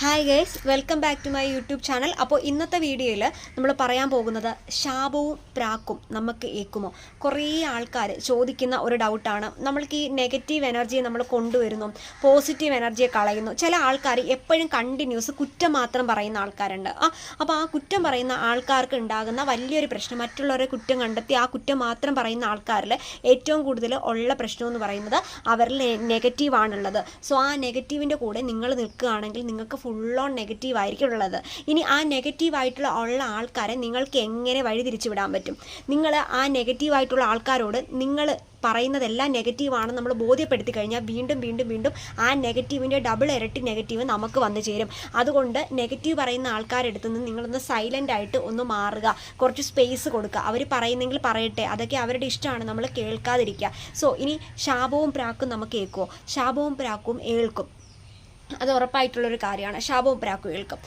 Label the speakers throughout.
Speaker 1: Hi guys, welcome back to my YouTube channel. അപ്പോൾ ഇന്നത്തെ വീഡിയോയിൽ നമ്മൾ പറയാൻ പോകുന്നത് ശാപവും പ്രാക്കും നമുക്ക് ഏൽക്കുമോ? കുറേ ആൾക്കാർ ചോദിക്കുന്ന ഒരു ഡൗട്ടാണ്. നമ്മൾക്ക് ഈ നെഗറ്റീവ് എനർജിയെ നമ്മൾ കൊണ്ടുവരുന്നു, പോസിറ്റീവ് എനർജിയെ കളയുന്നു. ചില ആൾക്കാർ എപ്പോഴും കണ്ടിന്യൂസ് കുറ്റം മാത്രം പറയുന്ന ആൾക്കാരുണ്ട്. അപ്പോൾ ആ കുറ്റം പറയുന്ന ആൾക്കാർക്ക് ഉണ്ടാകുന്ന വലിയൊരു പ്രശ്നം, മറ്റുള്ളവരെ കുറ്റം കണ്ടെത്തി ആ കുറ്റം മാത്രം പറയുന്ന ആൾക്കാരിൽ ഏറ്റവും കൂടുതൽ ഉള്ള പ്രശ്നം എന്ന് പറയുന്നത് അവരിൽ നെഗറ്റീവാണുള്ളത്. സോ ആ നെഗറ്റീവിൻ്റെ കൂടെ നിങ്ങൾ നിൽക്കുകയാണെങ്കിൽ നിങ്ങൾക്ക് ഫുൾ ഓൺ നെഗറ്റീവ് ആയിരിക്കും ഉള്ളത്. ഇനി ആ നെഗറ്റീവായിട്ടുള്ള ആൾക്കാരെ നിങ്ങൾക്ക് എങ്ങനെ വഴിതിരിച്ചു വിടാൻ പറ്റും? നിങ്ങൾ ആ നെഗറ്റീവായിട്ടുള്ള ആൾക്കാരോട് നിങ്ങൾ പറയുന്നതെല്ലാം നെഗറ്റീവാണ് നമ്മൾ ബോധ്യപ്പെടുത്തി കഴിഞ്ഞാൽ വീണ്ടും വീണ്ടും വീണ്ടും ആ നെഗറ്റീവിൻ്റെ ഡബിൾ ഇരട്ടി നെഗറ്റീവ് നമുക്ക് വന്നു ചേരും. അതുകൊണ്ട് നെഗറ്റീവ് പറയുന്ന ആൾക്കാരെടുത്ത് നിന്ന് നിങ്ങളൊന്ന് സൈലൻ്റ് ആയിട്ട് ഒന്ന് മാറുക, കുറച്ച് സ്പേസ് കൊടുക്കുക. അവർ പറയുന്നെങ്കിൽ പറയട്ടെ, അതൊക്കെ അവരുടെ ഇഷ്ടമാണ്, നമ്മൾ കേൾക്കാതിരിക്കുക. സോ ഇനി ശാപവും പ്രാക്കും നമുക്ക് ഏൽക്കുമോ? ശാപവും പ്രാക്കും ഏൽക്കും, അത് ഉറപ്പായിട്ടുള്ളൊരു കാര്യമാണ്. ശാപവും പ്രാക്കും ഏൽക്കും.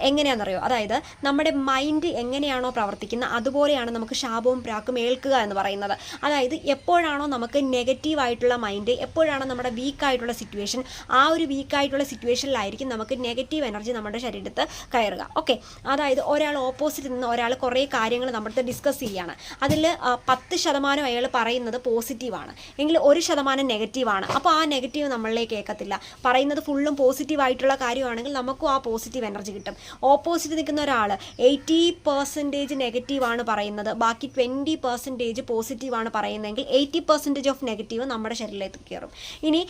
Speaker 1: എങ്ങനെയാണെന്നറിയോ? അതായത് നമ്മുടെ മൈൻഡ് എങ്ങനെയാണോ പ്രവർത്തിക്കുന്നത് അതുപോലെയാണ് നമുക്ക് ശാപവും പ്രാക്കും ഏൽക്കുക എന്ന് പറയുന്നത്. അതായത് എപ്പോഴാണോ നമുക്ക് നെഗറ്റീവായിട്ടുള്ള മൈൻഡ്, എപ്പോഴാണോ നമ്മുടെ വീക്കായിട്ടുള്ള സിറ്റുവേഷൻ, ആ ഒരു വീക്കായിട്ടുള്ള സിറ്റുവേഷനിലായിരിക്കും നമുക്ക് നെഗറ്റീവ് എനർജി നമ്മുടെ ശരീരത്ത് കയറുക. ഓക്കെ, അതായത് ഒരാൾ ഓപ്പോസിറ്റ് നിന്ന് ഒരാൾ കുറേ കാര്യങ്ങൾ നമ്മുടെ ഡിസ്കസ് ചെയ്യുകയാണ്. അതിൽ 10% അയാൾ പറയുന്നത് പോസിറ്റീവാണ് എങ്കിൽ 1% നെഗറ്റീവാണ്. അപ്പോൾ ആ നെഗറ്റീവ് നമ്മളിലേക്ക് കേൾക്കത്തില്ല. പറയുന്നത് ഫുള്ളും പോസിറ്റീവായിട്ടുള്ള കാര്യമാണെങ്കിൽ നമുക്കും ആ പോസിറ്റീവ് എനർജി കിട്ടും. ഓപ്പോസിറ്റ് നിൽക്കുന്ന ഒരാൾ 80% നെഗറ്റീവാണ് പറയുന്നത്, ബാക്കി 20% പോസിറ്റീവാണ് പറയുന്നതെങ്കിൽ 80% ഓഫ് നെഗറ്റീവ് നമ്മുടെ ശരീരത്തിലേക്ക് കയറും. ഇനി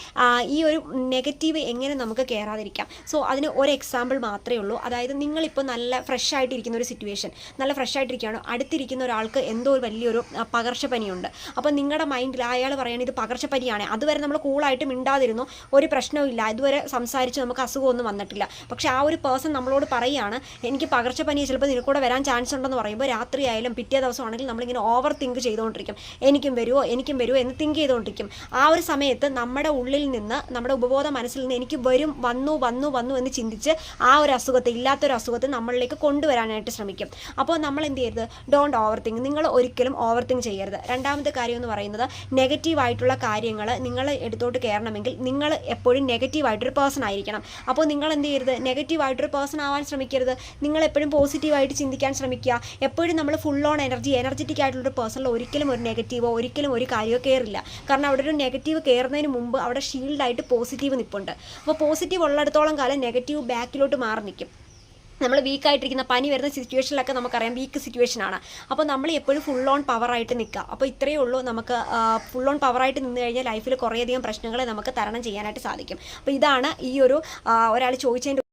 Speaker 1: ഈ ഒരു നെഗറ്റീവ് എങ്ങനെ നമുക്ക് കയറാതിരിക്കാം? സോ അതിന് ഒരു എക്സാമ്പിൾ മാത്രമേ ഉള്ളൂ. അതായത് നിങ്ങളിപ്പോൾ നല്ല ഫ്രഷ് ആയിട്ടിരിക്കുന്ന ഒരു സിറ്റുവേഷൻ, നല്ല ഫ്രഷ് ആയിട്ടിരിക്കുകയാണ്, അടുത്തിരിക്കുന്ന ഒരാൾക്ക് എന്തോ ഒരു വലിയൊരു പകർച്ചപ്പനിയുണ്ട്. അപ്പോൾ നിങ്ങളുടെ മൈൻഡിൽ അയാൾ പറയുകയാണ് ഇത് പകർച്ചപ്പനിയാണ്. അതുവരെ നമ്മൾ കൂളായിട്ട് മിണ്ടാതിരുന്നു, ഒരു പ്രശ്നവും ഇല്ല, ഇതുവരെ സംസാരിച്ച് നമുക്ക് അസുഖമൊന്നും വന്നിട്ടില്ല. പക്ഷേ ആ ഒരു പേഴ്സൺ നമ്മളോട് പറയുകയാണ് എനിക്ക് പകർച്ചപ്പനി ചിലപ്പോൾ നിനക്കൂടെ വരാൻ ചാൻസ് ഉണ്ടെന്ന് പറയുമ്പോൾ രാത്രിയായാലും പിറ്റേ ദിവസമാണെങ്കിൽ നമ്മളിങ്ങനെ ഓവർ തിങ്ക് ചെയ്തുകൊണ്ടിരിക്കും. എനിക്കും വരുമോ എന്ന് തിങ്ക് ചെയ്തുകൊണ്ടിരിക്കും. ആ ഒരു സമയത്ത് നമ്മുടെ ഉള്ളിൽ നിന്ന്, നമ്മുടെ ഉപബോധ മനസ്സിൽ നിന്ന് എനിക്ക് വന്നു എന്ന് ചിന്തിച്ച് ആ ഒരു അസുഖത്തെ, ഇല്ലാത്തൊരു അസുഖത്തെ നമ്മളിലേക്ക് കൊണ്ടുവരാനായിട്ട് ശ്രമിക്കും. അപ്പോൾ നമ്മൾ എന്ത് ചെയ്യരുത്? Don't over think. നിങ്ങൾ ഒരിക്കലും ഓവർ തിങ്ക് ചെയ്യരുത്. രണ്ടാമത്തെ കാര്യം എന്ന് പറയുന്നത് നെഗറ്റീവായിട്ടുള്ള കാര്യങ്ങൾ നിങ്ങൾ എടുത്തോട്ട് കയറണമെങ്കിൽ നിങ്ങൾ എപ്പോഴും നെഗറ്റീവായിട്ടൊരു പേഴ്സൺ ആയിരിക്കണം. അപ്പോൾ നിങ്ങൾ എന്ത് ചെയ്യരുത്? നെഗറ്റീവായിട്ടൊരു പേഴ്സൺ ആവാൻ ശ്രമിക്കരുത്. നിങ്ങൾ എപ്പോഴും പോസിറ്റീവായിട്ട് ചിന്തിക്കാൻ ശ്രമിക്കുക. എപ്പോഴും നമ്മൾ ഫുൾ ഓൺ എനർജറ്റിക് ആയിട്ടുള്ളൊരു പേഴ്സണിൽ ഒരിക്കലും ഒരു നെഗറ്റീവോ ഒരിക്കലും ഒരു കാര്യമോ കയറില്ല. കാരണം അവിടെ ഒരു നെഗറ്റീവ് കയറുന്നതിന് മുമ്പ് അവിടെ ഷീൽഡായിട്ട് പോസിറ്റീവ് നിൽപ്പുണ്ട്. അപ്പോൾ പോസിറ്റീവ് ഉള്ളിടത്തോളം കാലം നെഗറ്റീവ് ബാക്കിലോട്ട് മാറി നിൽക്കും. നമ്മൾ വീക്കായിട്ടിരിക്കുന്ന, പനി വരുന്ന സിറ്റുവേഷനിലൊക്കെ നമുക്കറിയാം വീക്ക് സിറ്റുവേഷനാണ്. അപ്പോൾ നമ്മൾ എപ്പോഴും ഫുൾ ഓൺ പവറായിട്ട് നിൽക്കുക. അപ്പോൾ ഇത്രയേ ഉള്ളൂ. നമുക്ക് ഫുൾ ഓൺ പവറായിട്ട് നിന്ന് കഴിഞ്ഞാൽ ലൈഫിൽ കുറേയധികം പ്രശ്നങ്ങളെ നമുക്ക് തരണം ചെയ്യാനായിട്ട് സാധിക്കും. അപ്പോൾ ഇതാണ് ഈ ഒരു ഒരാൾ ചോദിച്ചതിൻ്റെ